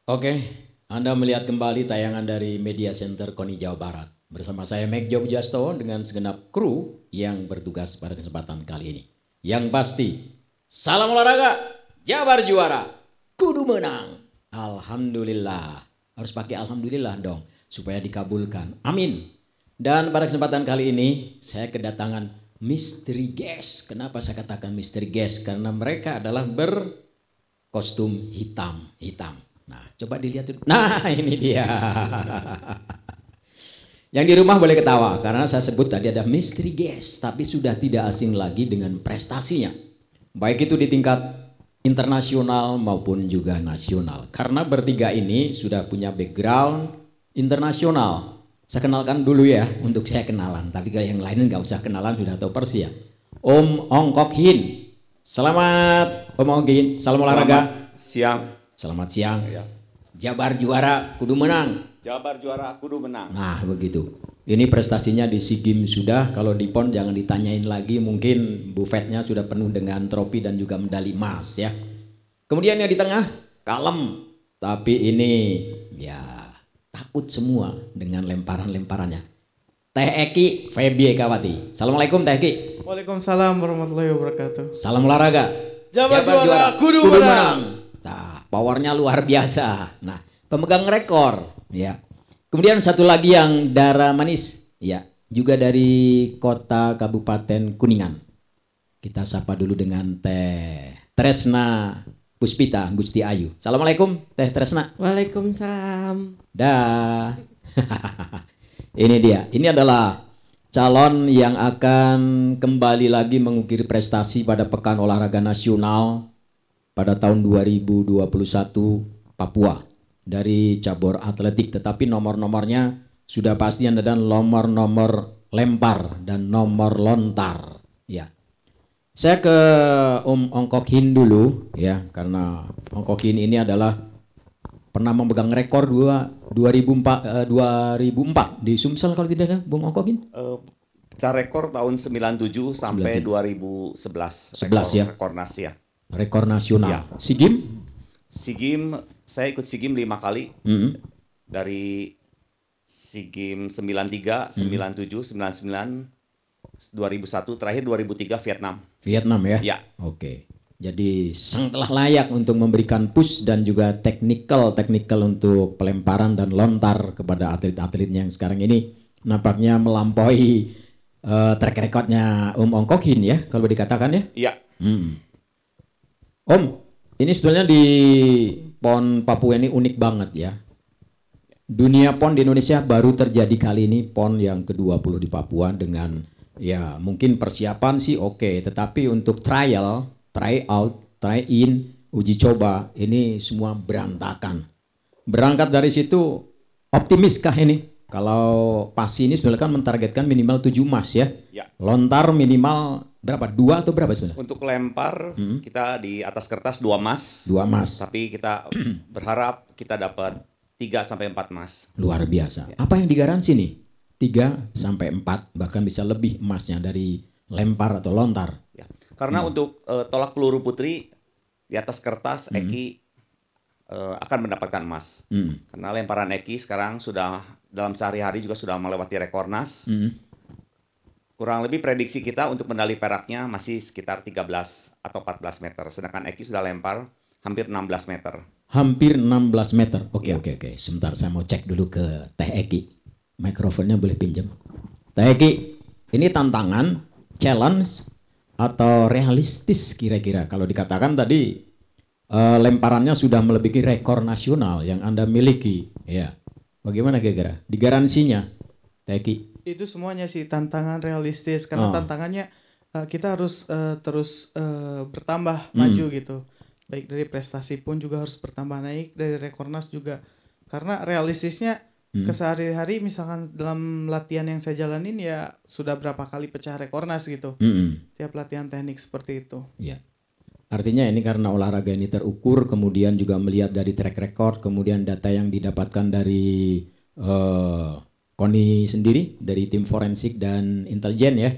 Oke, Anda melihat kembali tayangan dari Media Center KONI Jawa Barat. Bersama saya Meg Jogjasto dengan segenap kru yang bertugas pada kesempatan kali ini. Yang pasti, salam olahraga, Jabar juara, kudu menang. Alhamdulillah, harus pakai alhamdulillah dong, supaya dikabulkan. Amin. Dan pada kesempatan kali ini, saya kedatangan mystery guest. Kenapa saya katakan mystery guest? Karena mereka adalah berkostum hitam. Nah, coba dilihat dulu. Nah, ini dia. Yang di rumah boleh ketawa karena saya sebut tadi ada mystery guest, tapi sudah tidak asing lagi dengan prestasinya. Baik itu di tingkat internasional maupun juga nasional. Karena bertiga ini sudah punya background internasional. Saya kenalkan dulu ya, untuk saya kenalan. Tapi kalau yang lain nggak usah kenalan, sudah tahu persis ya. Om Ong Kok Hin. Selamat Om Ong Hin. Salam olahraga. Siang. Selamat siang. Ya. Jabar juara, kudu menang. Jabar juara, kudu menang. Nah begitu. Ini prestasinya di SEA Games sudah. Kalau di PON jangan ditanyain lagi. Mungkin bufetnya sudah penuh dengan trofi dan juga medali emas ya. Kemudian yang di tengah kalem. Tapi ini ya takut semua dengan lemparan-lemparannya. Teh Eki Febi Ekawati. Assalamualaikum Teh Eki. Waalaikumsalam warahmatullahi wabarakatuh. Salam olahraga. Jabar juara, kudu menang. Nah, powernya luar biasa. Nah, pemegang rekor, ya. Kemudian satu lagi yang darah manis, ya, juga dari kota Kabupaten Kuningan. Kita sapa dulu dengan Teh Tresna Puspita Gusti Ayu. Assalamualaikum Teh Tresna. Waalaikumsalam. Dah. Ini dia. Ini adalah calon yang akan kembali lagi mengukir prestasi pada Pekan Olahraga Nasional pada tahun 2021 Papua dari cabur atletik, tetapi nomor-nomornya sudah pasti ada dan nomor-nomor lempar dan nomor lontar ya. Saya ke Om Ong Kok Hin dulu ya, karena Ong Kok Hin ini adalah pernah memegang rekor 2004 di Sumsel kalau tidak salah Bung Ong Kok Hin. Pecah rekor tahun 97 sampai 2011. 11 ya. Rekor Nasia. Rekor nasional. Ya. SEA Games? SEA Games, saya ikut SEA Games 5 kali. Dari SEA Games 93, 97, 99, 2001, terakhir 2003 Vietnam. Vietnam ya? Ya. Oke. Jadi sangatlah layak untuk memberikan push dan juga technical untuk pelemparan dan lontar kepada atlet-atletnya yang sekarang ini nampaknya melampaui track recordnya Om Ong Kok Hin ya, kalau dikatakan ya? Iya. Om, ini sebetulnya di PON Papua ini unik banget ya. Dunia PON di Indonesia baru terjadi kali ini, PON yang ke-20 di Papua dengan ya mungkin persiapan sih oke, tetapi untuk try out, try in, uji coba ini semua berantakan. Berangkat dari situ optimiskah ini? Kalau pasti ini sebenarnya kan mentargetkan minimal 7 emas ya. Ya. Lontar minimal berapa? 2 atau berapa sebenarnya? Untuk lempar kita di atas kertas 2 emas. 2 emas. Tapi kita berharap kita dapat 3 sampai 4 emas. Luar biasa. Apa yang digaransi nih? 3 sampai 4 bahkan bisa lebih emasnya dari lempar atau lontar. Ya. Karena untuk tolak peluru putri di atas kertas Eki akan mendapatkan emas. Karena lemparan Eki sekarang sudah dalam sehari-hari juga sudah melewati rekornas. Kurang lebih prediksi kita untuk medali peraknya masih sekitar 13 atau 14 meter. Sedangkan Eki sudah lempar hampir 16 meter. Hampir 16 meter. Oke. Sebentar saya mau cek dulu ke Teh Eki. Mikrofonnya boleh pinjam. Teh Eki, ini tantangan, challenge, atau realistis kira-kira? Kalau dikatakan tadi lemparannya sudah melebihi rekor nasional yang Anda miliki. Ya. Bagaimana kira-kira? Digaransinya, Teh Eki? Itu semuanya sih tantangan realistis karena tantangannya kita harus terus bertambah maju gitu. Baik dari prestasi pun juga harus bertambah naik, dari rekornas juga. Karena realistisnya kesehari-hari misalkan dalam latihan yang saya jalanin ya sudah berapa kali pecah rekornas gitu. Tiap latihan teknik seperti itu. Ya. Artinya ini karena olahraga ini terukur, kemudian juga melihat dari track record, kemudian data yang didapatkan dari KONI sendiri, dari tim forensik dan intelijen ya.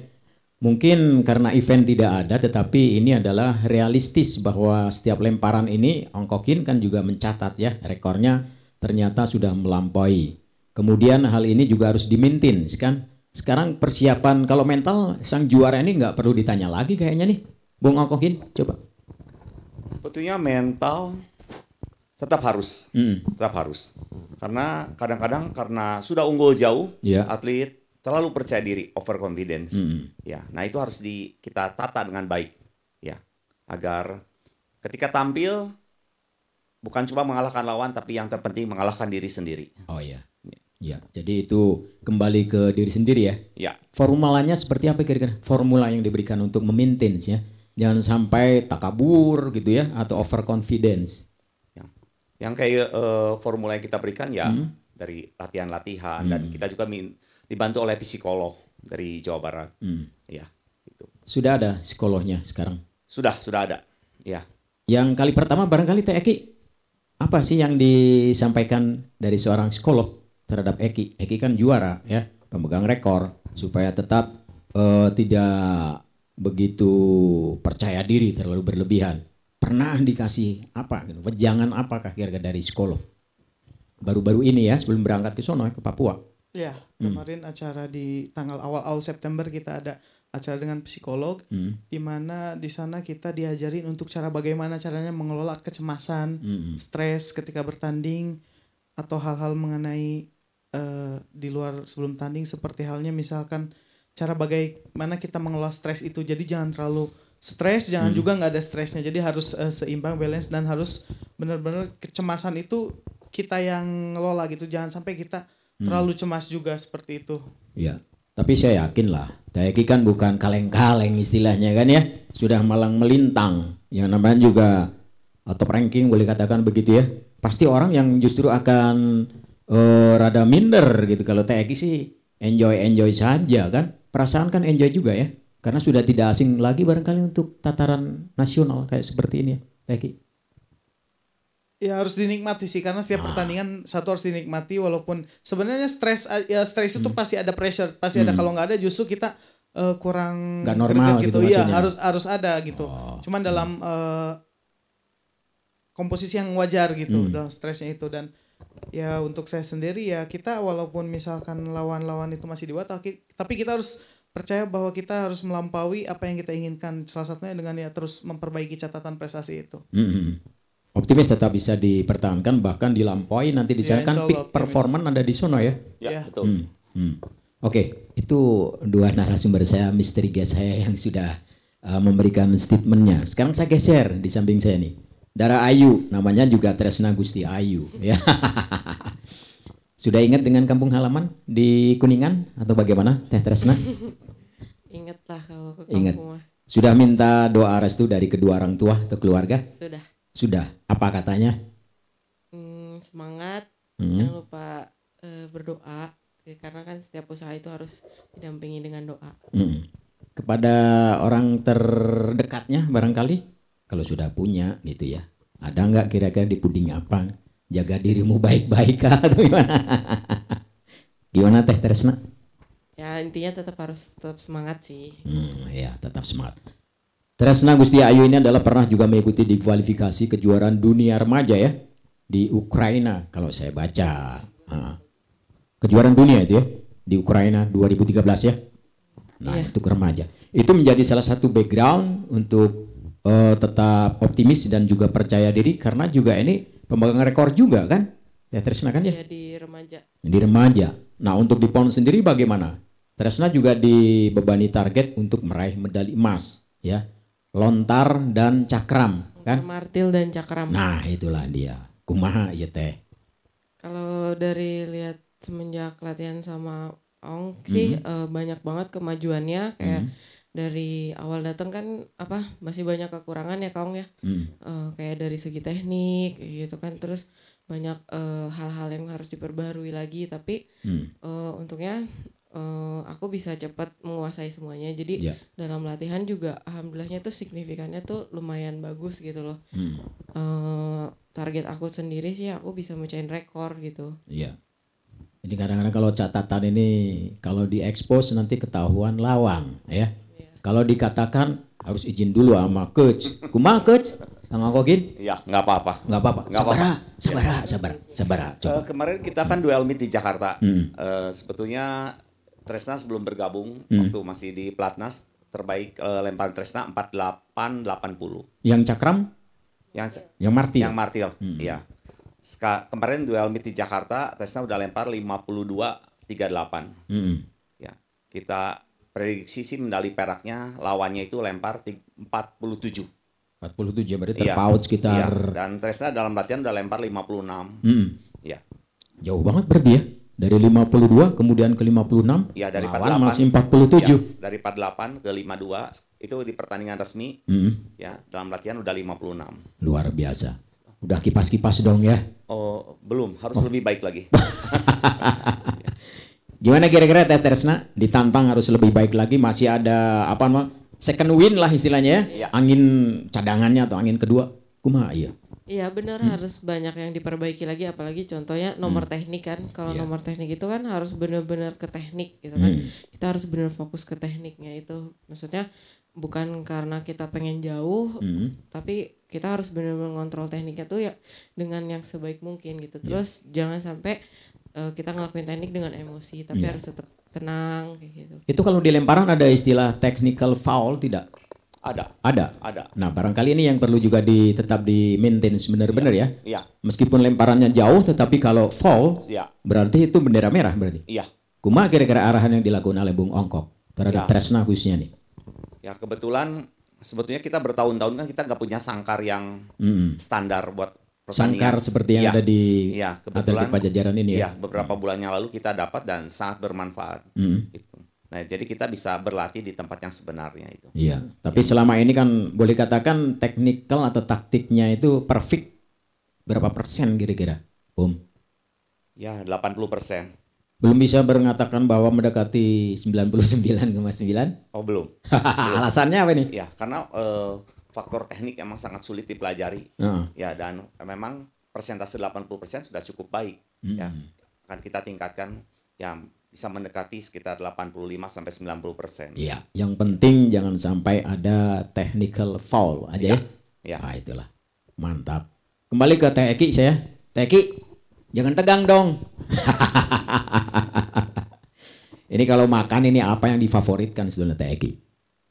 Mungkin karena event tidak ada, tetapi ini adalah realistis bahwa setiap lemparan ini Ongkokin kan juga mencatat ya, rekornya ternyata sudah melampaui. Kemudian hal ini juga harus dimaintain kan. Sekarang persiapan kalau mental sang juara ini nggak perlu ditanya lagi kayaknya nih, Bung Ongkokin, coba. Sebetulnya mental tetap harus, karena kadang-kadang karena sudah unggul jauh, atlet terlalu percaya diri, overconfidence. Ya, nah itu harus kita tata dengan baik, ya, agar ketika tampil bukan cuma mengalahkan lawan, tapi yang terpenting mengalahkan diri sendiri. Oh iya, ya. Jadi itu kembali ke diri sendiri ya. Ya. Formulanya seperti apa kira-kira? Formula yang diberikan untuk memaintain ya, jangan sampai takabur gitu ya, atau overconfidence. Yang kayak formula yang kita berikan ya dari latihan-latihan dan kita juga dibantu oleh psikolog dari Jawa Barat. Ya, gitu. Sudah ada psikolognya sekarang? Sudah ada. Ya. Yang kali pertama barangkali Teh Eki, apa sih yang disampaikan dari seorang psikolog terhadap Eki? Eki kan juara ya, pemegang rekor, supaya tetap tidak begitu percaya diri terlalu berlebihan. Pernah dikasih apa gitu? Wejangan apakah kira-kira dari psikolog? Baru-baru ini ya, sebelum berangkat ke sono ke Papua. Ya, kemarin acara di tanggal awal September kita ada acara dengan psikolog, di mana di sana kita diajarin untuk bagaimana caranya mengelola kecemasan, stres ketika bertanding, atau hal-hal mengenai di luar sebelum tanding, seperti halnya misalkan cara bagaimana kita mengelola stres itu. Jadi jangan terlalu stres, jangan juga nggak ada stresnya. Jadi harus seimbang, balance, dan harus benar-benar kecemasan itu kita yang ngelola gitu. Jangan sampai kita terlalu cemas juga seperti itu. Ya, tapi saya yakin lah, Teh Eki kan bukan kaleng-kaleng istilahnya kan ya, sudah malang melintang. Yang namanya juga top ranking boleh katakan begitu ya. Pasti orang yang justru akan rada minder gitu. Kalau Teh Eki sih enjoy saja kan. Perasaan kan enjoy juga ya. Karena sudah tidak asing lagi barangkali untuk tataran nasional kayak seperti ini ya, Teh Eki. Ya harus dinikmati sih, karena setiap pertandingan harus dinikmati, walaupun sebenarnya stres itu pasti ada pressure, pasti ada. Kalau nggak ada justru kita kurang nggak normal gitu. Iya, harus ada gitu. Cuman dalam komposisi yang wajar gitu, dalam stresnya itu. Dan ya untuk saya sendiri ya, kita walaupun misalkan lawan-lawan itu masih di bawah, tapi kita harus percaya bahwa kita harus melampaui apa yang kita inginkan. Salah satunya dengan ya terus memperbaiki catatan prestasi itu. Optimis tetap bisa dipertahankan, bahkan dilampaui nanti di sana kan peak performance ada di sono ya. Ya, betul. Oke, itu dua narasumber saya, misteri guest saya yang sudah memberikan statementnya. Sekarang saya geser di samping saya nih. Dara Ayu, namanya juga Tresna Gusti Ayu. Ya. Sudah ingat dengan kampung halaman di Kuningan atau bagaimana, Teh Tresna? Ingat lah kalau ke Ingat. kampung mah. Sudah minta doa restu dari kedua orang tua atau keluarga? Sudah. Apa katanya? Semangat, jangan lupa berdoa, karena kan setiap usaha itu harus didampingi dengan doa. Kepada orang terdekatnya barangkali, kalau sudah punya gitu ya, ada nggak kira-kira di puding apa? Jaga dirimu baik-baik atau gimana? Gimana Teh Tresna? Ya intinya tetap semangat sih. Ya tetap semangat. Tresna Gusti Ayu ini adalah pernah juga mengikuti di kualifikasi kejuaraan dunia remaja ya di Ukraina kalau saya baca. Kejuaraan dunia itu ya di Ukraina 2013 ya. Nah itu remaja. Itu menjadi salah satu background untuk tetap optimis dan juga percaya diri, karena juga ini pemegang rekor juga kan? Ya Tresna kan ya? Iya di remaja. Di remaja. Nah untuk di PON sendiri bagaimana? Tresna juga dibebani target untuk meraih medali emas ya. Lontar dan cakram kan? Martil dan cakram. Nah itulah dia. Kumaha ya Teh? Kalau dari lihat semenjak latihan sama Ong sih banyak banget kemajuannya, kayak dari awal datang kan masih banyak kekurangan ya Kong ya. Kayak dari segi teknik gitu kan, terus banyak hal-hal yang harus diperbarui lagi, tapi untungnya aku bisa cepat menguasai semuanya. Jadi dalam latihan juga alhamdulillahnya tuh signifikannya tuh lumayan bagus gitu loh. Target aku sendiri sih aku bisa mecahin rekor gitu. Iya. Jadi kadang-kadang kalau catatan ini kalau diekspos nanti ketahuan lawan ya. Kalau dikatakan harus izin dulu sama coach. Kumaha coach? Kang Ongkokin? Ya, nggak apa-apa. Nggak apa-apa. Nggak apa-apa. Sabar. Coba. Kemarin kita kan duel meet di Jakarta. Sebetulnya Tresna sebelum bergabung waktu masih di Platnas terbaik lemparan Tresna 48-80. Yang cakram? Yang martil. Yang martil. Iya. Kemarin duel meet di Jakarta Tresna udah lempar 52-38. Ya. Kita prediksi sih medali peraknya lawannya itu lempar 47. 47 ya, berarti terpaut sekitar. Iya, dan Tresna dalam latihan udah lempar 56. Iya. Jauh banget berarti ya. Dari 52 kemudian ke 56. Iya, dari lawan 48 masih 47. Ya, dari 48 ke 52 itu di pertandingan resmi. Ya, dalam latihan udah 56. Luar biasa. Udah kipas-kipas dong ya. Oh, belum, harus lebih baik lagi. Gimana kira-kira Teh Tresna? Ditantang harus lebih baik lagi, masih ada apa namanya? Second win lah istilahnya ya. Angin cadangannya atau angin kedua. Kumaha iya. Iya benar, harus banyak yang diperbaiki lagi, apalagi contohnya nomor teknik kan. Kalau nomor teknik itu kan harus benar-benar ke teknik gitu kan. Kita harus benar fokus ke tekniknya itu. Maksudnya bukan karena kita pengen jauh, tapi kita harus benar-benar ngontrol tekniknya tuh ya dengan yang sebaik mungkin gitu. Terus jangan sampai kita ngelakuin teknik dengan emosi, tapi harus tetap tenang kayak gitu. Itu kalau di lemparan ada istilah technical foul tidak? Ada. Nah, barangkali ini yang perlu juga tetap di maintain benar-benar ya. Iya. Meskipun lemparannya jauh, tetapi kalau foul, berarti itu bendera merah berarti. Iya. Kumaha kira-kira arahan yang dilakukan oleh Bung Ongkok terhadap Tresna khususnya nih? Ya kebetulan sebetulnya kita bertahun-tahun kan kita nggak punya sangkar yang standar buat pertandingan. Sangkar seperti yang ada di kebetulan Atletik Pajajaran ini ya. Iya, beberapa bulan yang lalu kita dapat dan sangat bermanfaat. Gitu. Nah, jadi kita bisa berlatih di tempat yang sebenarnya itu. Iya, tapi selama ini kan boleh katakan teknikal atau taktiknya itu perfect. Berapa persen kira-kira, Om? Ya, 80%. Belum bisa mengatakan bahwa mendekati 99,9? Oh, belum. Alasannya apa nih? Ya, karena faktor teknik emang sangat sulit dipelajari. Ya, dan memang persentase 80% sudah cukup baik. Ya, akan kita tingkatkan yang bisa mendekati sekitar 85-90%. Iya, yang penting jangan sampai ada technical foul aja ya. Ya. Nah, itulah. Mantap. Kembali ke Teh Eki saya. Teh Eki, jangan tegang dong. Ini kalau makan ini apa yang difavoritkan sebenarnya Teh Eki?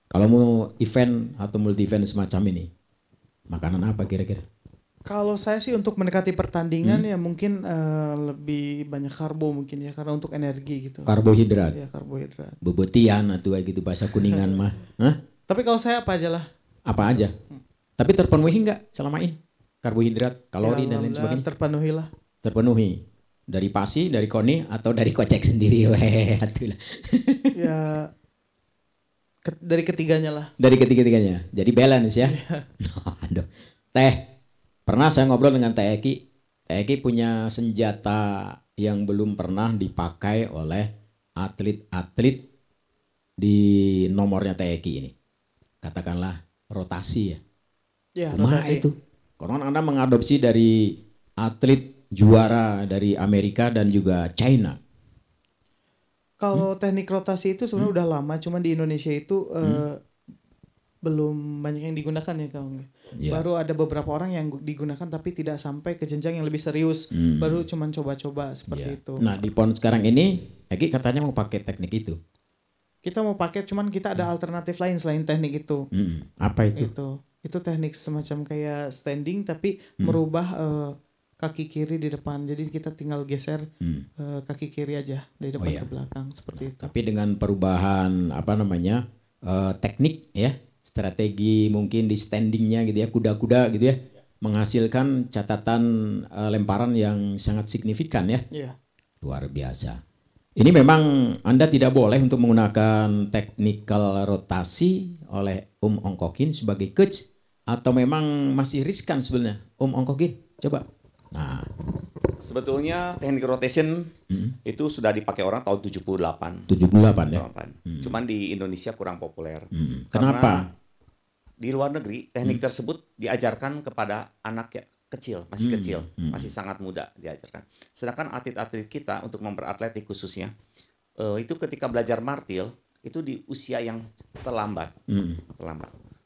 Kalau mau event atau multi event semacam ini, makanan apa kira-kira? Kalau saya sih untuk mendekati pertandingan ya mungkin lebih banyak karbo mungkin ya, karena untuk energi gitu. Karbohidrat. Ya, karbohidrat. Bebetian atau gitu bahasa Kuningan mah. Hah? Tapi kalau saya apa aja lah. Apa aja? Tapi terpenuhi nggak selama ini? Karbohidrat, kalori Ya, dan lain sebagainya. terpenuhi lah. Terpenuhi. Dari Pasi, dari Koni atau dari Kocek sendiri? Ya dari ketiganya lah. Dari ketiga-tiganya. Jadi balance ya. Aduh. Teh, pernah saya ngobrol dengan Teh Eki. Teh Eki punya senjata yang belum pernah dipakai oleh atlet-atlet di nomornya Teh Eki ini. Katakanlah rotasi ya. Ya, rotasi itu. Karena Anda mengadopsi dari atlet juara dari Amerika dan juga China. Kalau teknik rotasi itu sebenarnya udah lama, cuman di Indonesia itu belum banyak yang digunakan ya Kang. Baru ada beberapa orang yang digunakan tapi tidak sampai ke jenjang yang lebih serius. Baru cuman coba-coba seperti itu. Nah, di PON sekarang ini Eki katanya mau pakai teknik itu. Kita mau pakai, cuman kita ada alternatif lain selain teknik itu. Apa itu? Itu teknik semacam kayak standing tapi merubah kaki kiri di depan. Jadi kita tinggal geser kaki kiri aja dari depan ke belakang seperti itu. Tapi dengan perubahan teknik ya, strategi mungkin di standingnya gitu ya, kuda-kuda gitu ya, menghasilkan catatan lemparan yang sangat signifikan ya. Iya. Luar biasa. Ini memang Anda tidak boleh untuk menggunakan technical rotasi oleh Ongkokin sebagai coach, atau memang masih riskan sebenarnya Ongkokin? Coba. Nah, sebetulnya teknik rotation itu sudah dipakai orang tahun 78. 78 ya. Cuman di Indonesia kurang populer. Kenapa? Di luar negeri teknik tersebut diajarkan kepada anak ya kecil, masih sangat muda diajarkan. Sedangkan atlet-atlet kita untuk memperatletik khususnya itu ketika belajar martil itu di usia yang terlambat.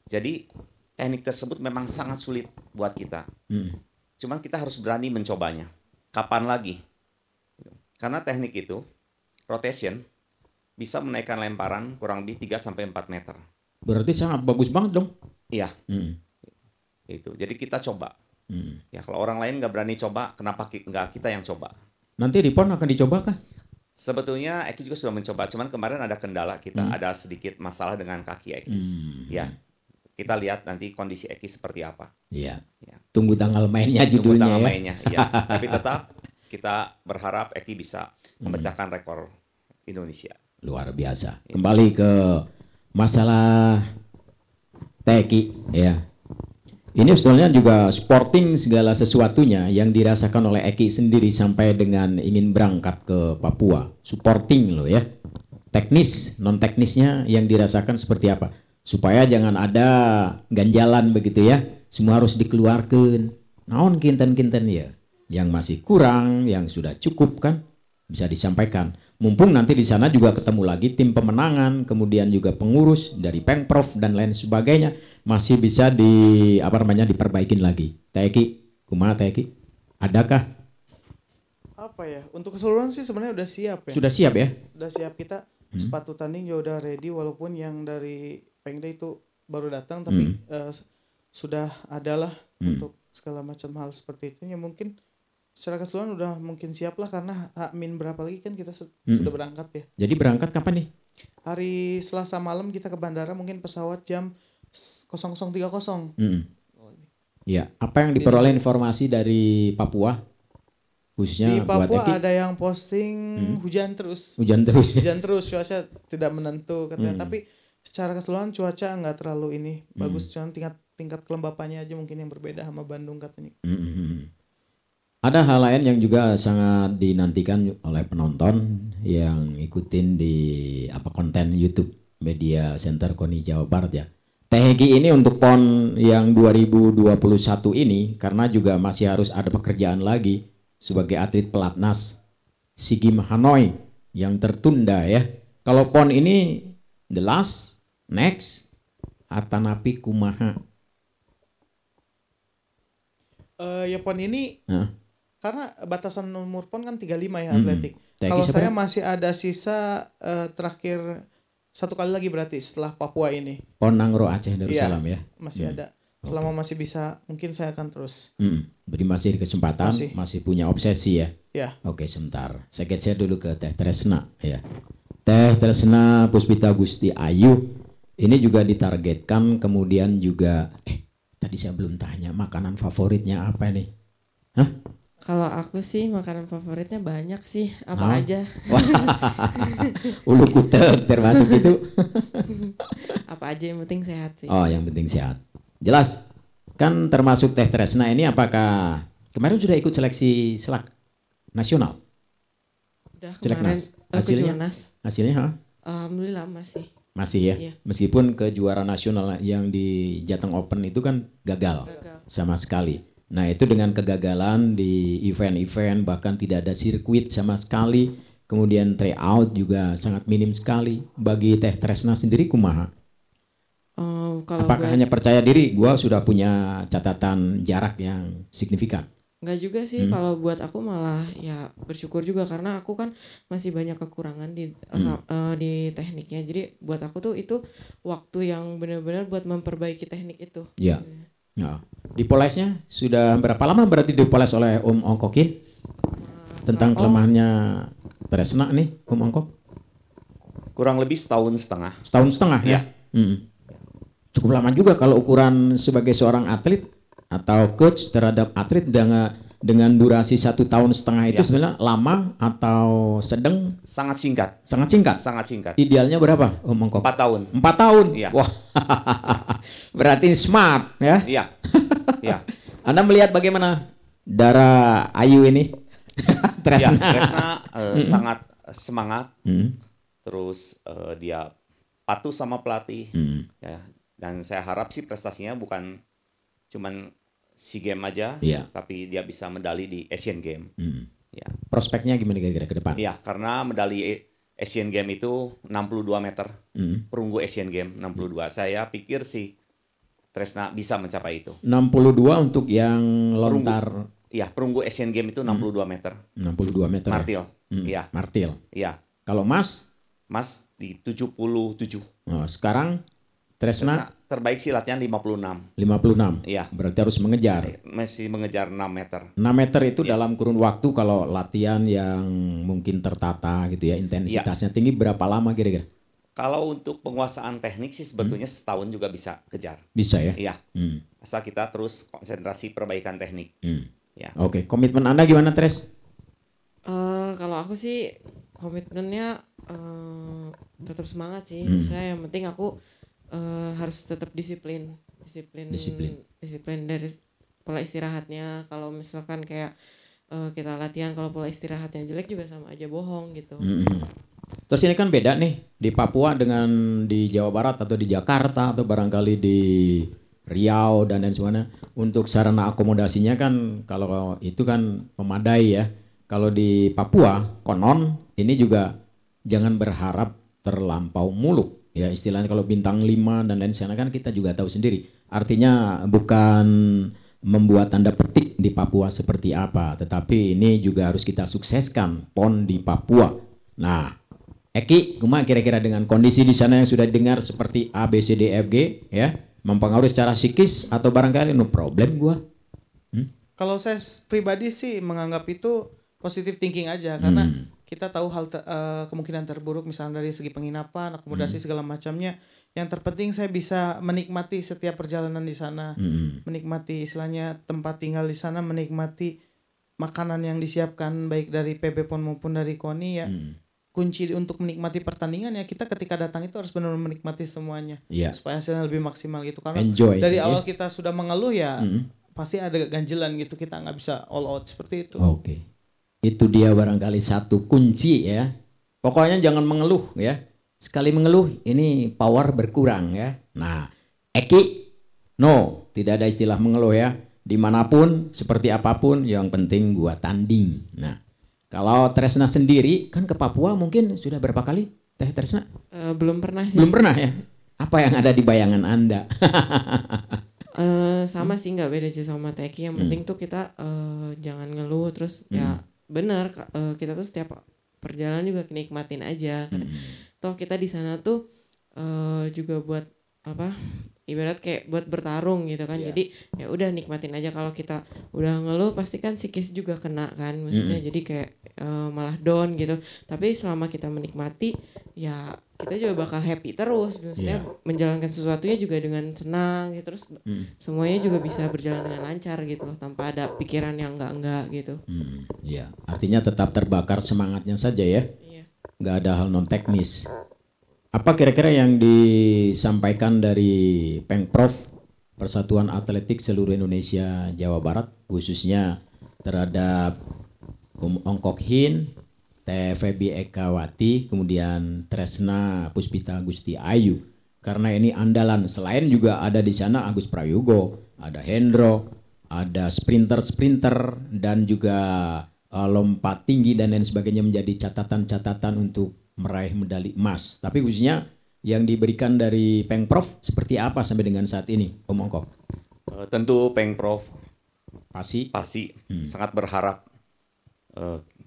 Jadi teknik tersebut memang sangat sulit buat kita. Cuman kita harus berani mencobanya. Kapan lagi? Karena teknik itu, rotation, bisa menaikkan lemparan kurang lebih 3-4 meter. Berarti sangat bagus banget dong. Iya. Itu. Jadi kita coba. Ya kalau orang lain nggak berani coba, kenapa nggak kita yang coba? Nanti di PON akan dicoba kah? Sebetulnya Eki juga sudah mencoba, cuman kemarin ada kendala kita, ada sedikit masalah dengan kaki Eki. Ya. Kita lihat nanti kondisi Eki seperti apa. Iya. Ya. Tunggu tanggal mainnya Tunggu judulnya tanggal ya. mainnya, ya. Tapi tetap kita berharap Eki bisa memecahkan rekor Indonesia. Luar biasa. Kembali ke masalah Teki ya. Ini sebetulnya juga sporting segala sesuatunya yang dirasakan oleh Eki sendiri sampai dengan ingin berangkat ke Papua. Supporting loh ya. Teknis, non teknisnya yang dirasakan seperti apa? Supaya jangan ada ganjalan begitu ya. Semua harus dikeluarkan. Naon kinten-kinten ya. Yang masih kurang, yang sudah cukup kan bisa disampaikan. Mumpung nanti di sana juga ketemu lagi tim pemenangan, kemudian juga pengurus dari Pemprov dan lain sebagainya, masih bisa diperbaikin lagi. Teki, kumaha Teki? Adakah? Apa ya? Untuk keseluruhan sih sebenarnya udah siap ya. Sudah siap ya? Udah siap kita. Sepatu tanding juga udah ready walaupun yang dari Pengda itu baru datang tapi sudah adalah untuk segala macam hal seperti itu. Ya mungkin secara keseluruhan udah mungkin siap lah karena H-min berapa lagi kan kita sudah berangkat ya. Jadi berangkat kapan nih? Hari Selasa malam kita ke bandara mungkin pesawat jam 00.30. Iya, apa yang diperoleh informasi dari Papua? Khususnya Di buat Papua Eki? ada yang posting hujan terus. Hujan terus ya? Hujan terus, cuaca tidak menentu katanya. Tapi secara keseluruhan cuaca nggak terlalu ini bagus, cuma tingkat kelembapannya aja mungkin yang berbeda sama Bandung katanya. Ada hal lain yang juga sangat dinantikan oleh penonton yang ikutin di konten YouTube Media Center KONI Jawa Barat ya. Teki ini untuk PON yang 2021 ini karena juga masih harus ada pekerjaan lagi sebagai atlet pelatnas SEA Games Hanoi yang tertunda ya. Kalau PON ini the last, next, atanapi kumaha? Ya PON ini karena batasan umur PON kan 35 ya atletik. Teki Kalau siapa? saya masih ada sisa terakhir satu kali lagi berarti setelah Papua ini. PON Nangro Aceh Darussalam ya. Masih ada. Selama masih bisa mungkin saya akan terus. Jadi masih ada kesempatan, masih punya obsesi ya. Ya. Oke, sebentar. Saya geser dulu ke Teh Tresna ya. Teh Tresna Puspita Gusti Ayu ini juga ditargetkan kemudian juga tadi saya belum tanya makanan favoritnya apa nih? Hah? Kalau aku sih makanan favoritnya banyak sih, apa aja. Ulu kutek termasuk itu. Apa aja yang penting sehat sih. Oh, yang penting sehat. Jelas. Kan termasuk Teh Tresna ini apakah kemarin sudah ikut seleksi selak nasional? Udah kemarin Jeleknas. Hasilnya? Hasilnya alhamdulillah masih. Masih ya. Iya. Meskipun kejuaraan nasional yang di Jateng Open itu kan gagal. Sama sekali. Nah, itu dengan kegagalan di event-event bahkan tidak ada sirkuit sama sekali. Kemudian tryout juga sangat minim sekali. Bagi Teh Tresna sendiri kumaha? Apakah hanya percaya diri gua sudah punya catatan jarak yang signifikan? Enggak juga sih, kalau buat aku malah ya bersyukur juga karena aku kan masih banyak kekurangan di tekniknya. Jadi buat aku tuh itu waktu yang benar-benar buat memperbaiki teknik itu. Iya. Nah, dipolesnya sudah berapa lama berarti dipoles oleh Om Ongkokin? Tentang kelemahannya Tresna nih, Om Ongkok? Kurang lebih setahun setengah. Setahun setengah ya? Cukup lama juga kalau ukuran sebagai seorang atlet atau coach terhadap atlet dengan durasi 1 tahun setengah itu sebenarnya lama atau sedang? Sangat singkat. Sangat singkat? Sangat singkat. Idealnya berapa Om Ongkok? 4 tahun. 4 tahun? Iya. Wah, berarti smart ya? Iya. Iya. Anda melihat bagaimana Dara Ayu ini? Tresna. Ya, Tresna sangat semangat. Terus dia patuh sama pelatih. Ya, dan saya harap sih prestasinya bukan cuman SEA Games aja, tapi dia bisa medali di Asian Games. Ya. Prospeknya gimana kira-kira ke depan? Iya, karena medali Asian Game itu 62 meter. Perunggu Asian Game 62. Saya pikir sih Tresna bisa mencapai itu. 62 untuk yang lontar. Iya, perunggu Asian Game itu 62 meter. 62 meter. Martil. Iya. Martil. Iya. Kalau Mas? Mas di 77. Oh, sekarang Tresna terbaik sih latihan 56. 56. Iya. Berarti harus mengejar. Masih mengejar 6 meter. 6 meter itu dalam kurun waktu kalau latihan yang mungkin tertata gitu ya, intensitasnya tinggi, berapa lama kira-kira? Kalau untuk penguasaan teknik sih sebetulnya setahun juga bisa kejar. Bisa ya? Iya. Asal kita terus konsentrasi perbaikan teknik. Ya. Oke, komitmen Anda gimana, Tres? Kalau aku sih komitmennya tetap semangat sih. Saya yang penting aku harus tetap disiplin dari pola istirahatnya. Kalau misalkan kayak kita latihan, kalau pola istirahatnya jelek juga sama aja bohong gitu. Terus ini kan beda nih di Papua dengan di Jawa Barat atau di Jakarta atau barangkali di Riau dan lain sebagainya. Untuk sarana akomodasinya kan kalau itu kan memadai ya. Kalau di Papua konon ini juga jangan berharap terlampau muluk ya, istilahnya kalau bintang 5 dan lain sebagainya kan kita juga tahu sendiri. Artinya bukan membuat tanda petik di Papua seperti apa, tetapi ini juga harus kita sukseskan PON di Papua. Nah, Eki, cuma kira-kira dengan kondisi di sana yang sudah dengar seperti A, B, C, D, F, G, ya, mempengaruhi secara psikis atau barangkali no problem gua. Kalau saya pribadi sih menganggap itu positive thinking aja, karena kita tahu kemungkinan terburuk misalnya dari segi penginapan, akomodasi segala macamnya. Yang terpenting saya bisa menikmati setiap perjalanan di sana, menikmati istilahnya tempat tinggal di sana, menikmati makanan yang disiapkan baik dari PB PON maupun dari KONI ya. Kunci untuk menikmati pertandingan ya kita ketika datang itu harus benar-benar menikmati semuanya supaya hasilnya lebih maksimal gitu, karena dari awal kita sudah mengeluh ya pasti ada ganjelan gitu, kita nggak bisa all out seperti itu. Oke. Itu dia barangkali satu kunci ya. Pokoknya jangan mengeluh ya. Sekali mengeluh ini power berkurang ya. Nah, Eki, no, tidak ada istilah mengeluh ya. Dimanapun, seperti apapun, yang penting gua tanding. Nah, kalau Tresna sendiri kan ke Papua mungkin sudah berapa kali Teh Tresna? Belum pernah sih. Belum pernah ya? Apa yang ada di bayangan Anda? Sama sih, nggak beda sih sama Teki. Yang penting tuh kita jangan ngeluh, terus ya benar kita tuh setiap perjalanan juga nikmatin aja. Toh kita di sana tuh juga buat apa? Ibarat kayak buat bertarung gitu kan. Jadi ya udah nikmatin aja. Kalau kita udah ngeluh pasti kan psikis juga kena kan. Maksudnya jadi kayak malah down gitu. Tapi selama kita menikmati ya kita juga bakal happy terus. Maksudnya menjalankan sesuatunya juga dengan senang gitu. Terus semuanya juga bisa berjalan dengan lancar gitu loh, tanpa ada pikiran yang enggak gitu. Iya, artinya tetap terbakar semangatnya saja ya. Nggak ada hal non teknis. Apa kira-kira yang disampaikan dari Pengprov Persatuan Atletik seluruh Indonesia Jawa Barat khususnya terhadap Ongkok Hin, Teh Febi Ekawati, kemudian Tresna Puspita Gusti Ayu, karena ini andalan. Selain juga ada di sana Agus Prayogo, ada Hendro, ada sprinter dan juga lompat tinggi dan lain sebagainya menjadi catatan-catatan untuk meraih medali emas. Tapi khususnya yang diberikan dari Pengprov seperti apa sampai dengan saat ini, Om Ongkok? Tentu Pengprov Pasi sangat berharap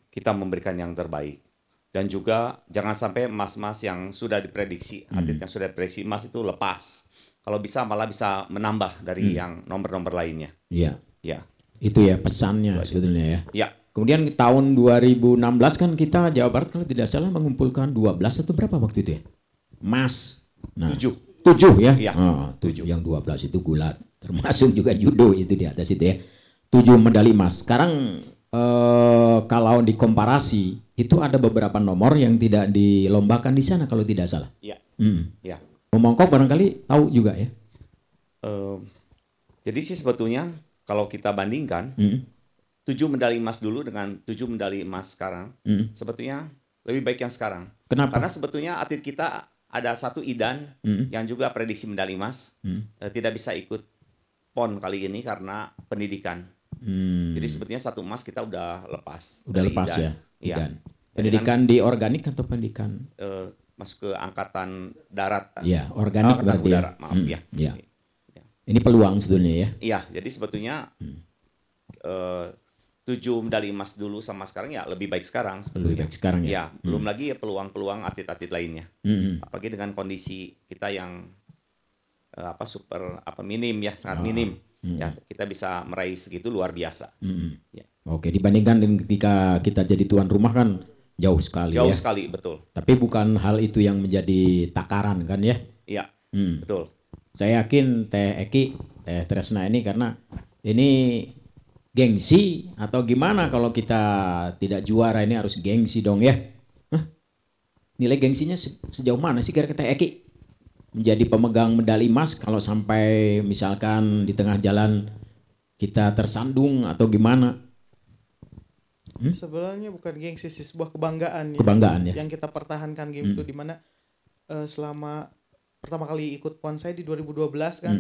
kita memberikan yang terbaik. Dan juga jangan sampai emas-emas yang sudah diprediksi, atlet yang sudah diprediksi emas itu lepas. Kalau bisa malah bisa menambah dari yang nomor-nomor lainnya. Iya. Ya. Itu ya pesannya sebetulnya ya. Ya. Kemudian tahun 2016 kan kita Jawa Barat kalau tidak salah mengumpulkan 12 atau berapa waktu itu ya? Emas. Nah, 7 ya? Iya. 7. Yang 12 itu gulat. Termasuk juga judo itu di atas itu ya. 7 medali emas. Sekarang kalau dikomparasi itu ada beberapa nomor yang tidak dilombakan di sana kalau tidak salah. Iya. Ya. Om Ongkok barangkali tahu juga ya. Jadi sih sebetulnya kalau kita bandingkan 7 medali emas dulu dengan 7 medali emas sekarang, sebetulnya lebih baik yang sekarang. Kenapa? Karena sebetulnya atlet kita ada satu Idan yang juga prediksi medali emas, tidak bisa ikut PON kali ini karena pendidikan. Jadi sebetulnya satu emas kita udah lepas. Udah lepas Idan. ya? Iya. Pendidikan di organik atau pendidikan? Masuk ke angkatan darat. Ya, organik angkatan berarti. udara, maaf ya. Ya. Ini peluang sebetulnya ya. Iya, jadi sebetulnya 7 medali emas dulu sama sekarang ya lebih baik sekarang sebetulnya. Lebih baik sekarang ya. Ya, belum lagi ya peluang-peluang atlet-atlet lainnya. Apalagi dengan kondisi kita yang minim ya, sangat minim. Ya, kita bisa meraih segitu luar biasa. Ya. Oke, dibandingkan dengan ketika kita jadi tuan rumah kan jauh sekali Jauh ya. sekali, betul. Tapi bukan hal itu yang menjadi takaran kan ya. Iya, betul. Saya yakin Teh Eki, Teh Tresna ini karena ini gengsi atau gimana kalau kita tidak juara ini harus gengsi dong ya. Hah? Nilai gengsinya sejauh mana sih kira-kira Teh Eki? Menjadi pemegang medali emas kalau sampai misalkan di tengah jalan kita tersandung atau gimana? Sebenarnya bukan gengsi sih, sebuah kebanggaan, Kebanggaan ya. yang kita pertahankan gitu di mana selama pertama kali ikut PON saya di 2012 kan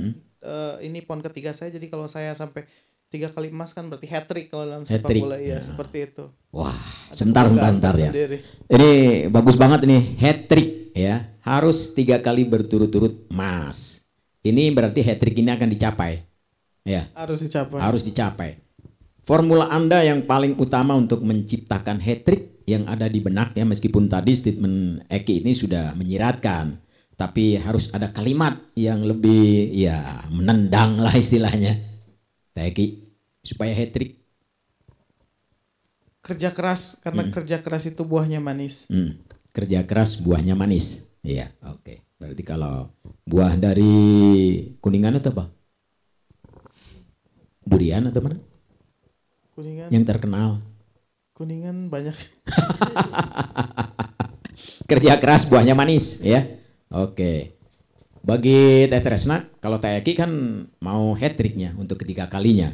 ini PON ketiga saya, jadi kalau saya sampai 3 kali emas kan berarti hat trick kalau dalam sepak bola ya, seperti itu. Wah, Ada sebentar kebanggaan ya. tersendiri. Ini bagus banget nih, hat trick ya. Harus 3 kali berturut-turut emas. Ini berarti hat trick ini akan dicapai. Ya. Harus dicapai. Harus dicapai. Formula Anda yang paling utama untuk menciptakan hat trick yang ada di benak ya, meskipun tadi statement Eki ini sudah menyiratkan, tapi harus ada kalimat yang lebih ya menendang lah istilahnya. Eki supaya hat trick. Kerja keras, karena kerja keras itu buahnya manis. Kerja keras buahnya manis. Iya, oke. Berarti kalau buah dari Kuningan itu apa? Durian atau mana? Kuningan. Yang terkenal. Kuningan banyak. Kerja keras buahnya manis ya. Oke. Bagi Teh Tresna, kalau Teh Eki kan mau hat tricknya untuk ketiga kalinya.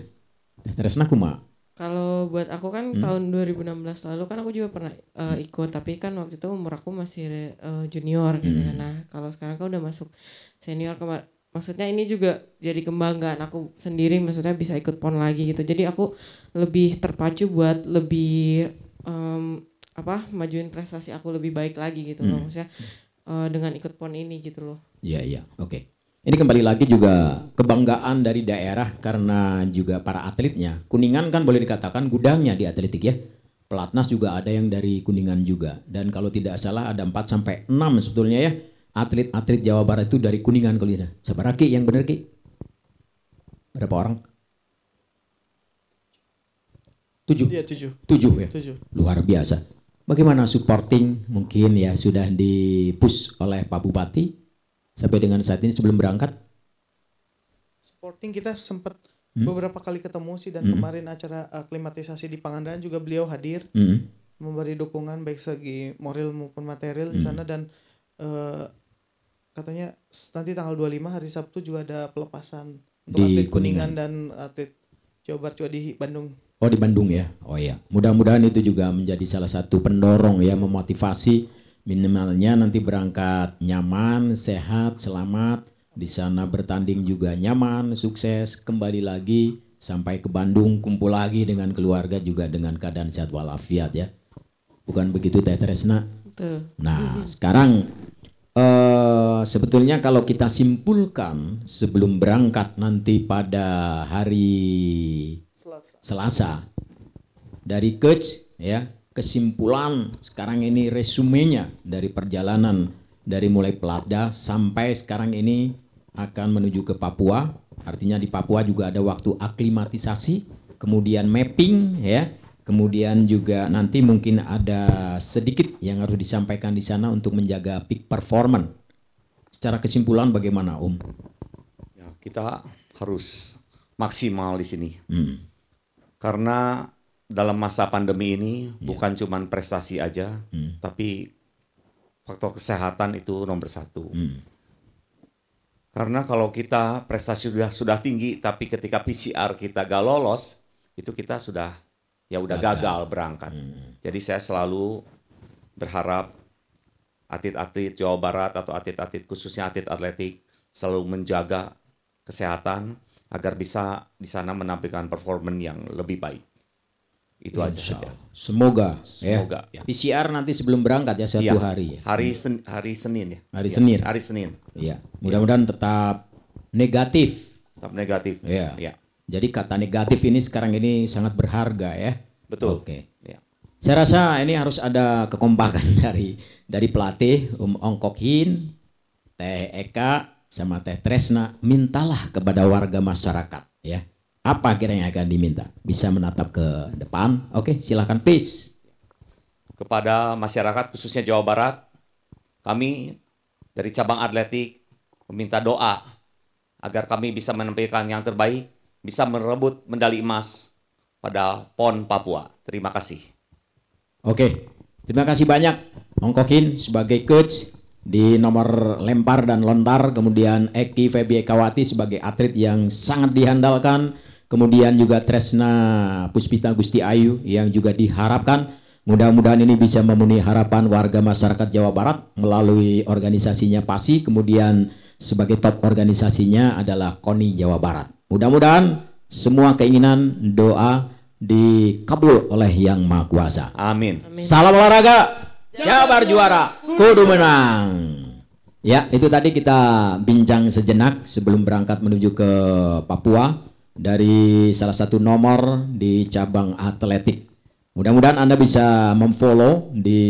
Teh Tresna kumaha? Kalau buat aku kan tahun 2016 lalu kan aku juga pernah ikut, tapi kan waktu itu umur aku masih junior gitu kan. Nah kalau sekarang kan udah masuk senior, maksudnya ini juga jadi kebanggaan aku sendiri, maksudnya bisa ikut PON lagi gitu. Jadi aku lebih terpacu buat lebih majuin prestasi aku lebih baik lagi gitu loh, maksudnya dengan ikut PON ini gitu loh. Iya, oke. Ini kembali lagi juga kebanggaan dari daerah karena juga para atletnya. Kuningan kan boleh dikatakan gudangnya di atletik ya. Pelatnas juga ada yang dari Kuningan juga. Dan kalau tidak salah ada 4 sampai 6 sebetulnya ya. Atlet-atlet Jawa Barat itu dari Kuningan kalau tidak. Sabar Ki, yang benar Ki? Berapa orang? 7? Iya 7. 7 ya? 7. Luar biasa. Bagaimana supporting mungkin ya sudah di-push oleh Pak Bupati sampai dengan saat ini sebelum berangkat? Supporting kita sempat beberapa kali ketemu sih, dan kemarin acara aklimatisasi di Pangandaran juga beliau hadir memberi dukungan baik segi moral maupun material di sana, dan katanya nanti tanggal 25 hari Sabtu juga ada pelepasan untuk Di atlet Kuningan. dan atlet Jawa Barat juga di Bandung. Oh di Bandung ya? Oh iya. Mudah-mudahan itu juga menjadi salah satu pendorong ya, memotivasi minimalnya nanti berangkat nyaman, sehat, selamat. Di sana bertanding juga nyaman, sukses, kembali lagi sampai ke Bandung, kumpul lagi dengan keluarga juga dengan keadaan sehat walafiat ya. Bukan begitu Teh Tresna? Betul. Nah sekarang sebetulnya kalau kita simpulkan sebelum berangkat nanti pada hari Selasa dari coach ya, kesimpulan sekarang ini resumenya dari perjalanan dari mulai Pelatda sampai sekarang ini akan menuju ke Papua. Artinya di Papua juga ada waktu aklimatisasi, kemudian mapping ya, kemudian juga nanti mungkin ada sedikit yang harus disampaikan di sana untuk menjaga peak performance. Secara kesimpulan bagaimana Om? Ya, kita harus maksimal di sini. Karena dalam masa pandemi ini bukan cuma prestasi aja, tapi faktor kesehatan itu nomor 1. Karena kalau kita prestasi sudah tinggi, tapi ketika PCR kita gak lolos, itu kita sudah gagal berangkat. Jadi saya selalu berharap atlet-atlet Jawa Barat atau atlet-atlet khususnya atlet atletik selalu menjaga kesehatan agar bisa di sana menampilkan performa yang lebih baik. Itu aja saja. Semoga ya. PCR nanti sebelum berangkat ya, 1 hari ya. Hari Senin ya. Hari Senin. Hari Senin. Iya. Mudah-mudahan tetap negatif. Tetap negatif. Iya. Ya. Jadi kata negatif ini sekarang ini sangat berharga ya. Betul. Oke. Ya. Saya rasa ini harus ada kekompakan dari pelatih Ong Kok Hin, Teh Eka sama Teh Tresna. Mintalah kepada warga masyarakat ya. Apa kira yang akan diminta? Bisa menatap ke depan. Oke, silakan please. Kepada masyarakat khususnya Jawa Barat, kami dari cabang atletik meminta doa agar kami bisa menampilkan yang terbaik, bisa merebut medali emas pada PON Papua. Terima kasih. Oke, terima kasih banyak Ong Kok Hin sebagai coach di nomor lempar dan lontar, kemudian Eki Febi Ekawati sebagai atlet yang sangat dihandalkan, kemudian juga Tresna Puspita Gusti Ayu yang juga diharapkan mudah-mudahan ini bisa memenuhi harapan warga masyarakat Jawa Barat melalui organisasinya PASI, kemudian sebagai top organisasinya adalah KONI Jawa Barat. Mudah-mudahan semua keinginan doa dikabul oleh Yang Maha Kuasa. Amin. Salam olahraga, Jabar juara, kudu menang. Ya, itu tadi kita bincang sejenak sebelum berangkat menuju ke Papua dari salah satu nomor di cabang atletik. Mudah-mudahan Anda bisa memfollow di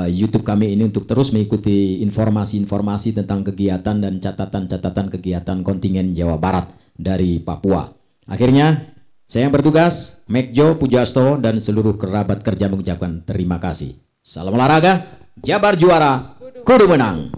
YouTube kami ini untuk terus mengikuti informasi-informasi tentang kegiatan dan catatan-catatan kegiatan kontingen Jawa Barat dari Papua. Akhirnya, saya yang bertugas, Mekjo Pujasto dan seluruh kerabat kerja mengucapkan terima kasih. Salam olahraga, Jabar juara, kudu menang.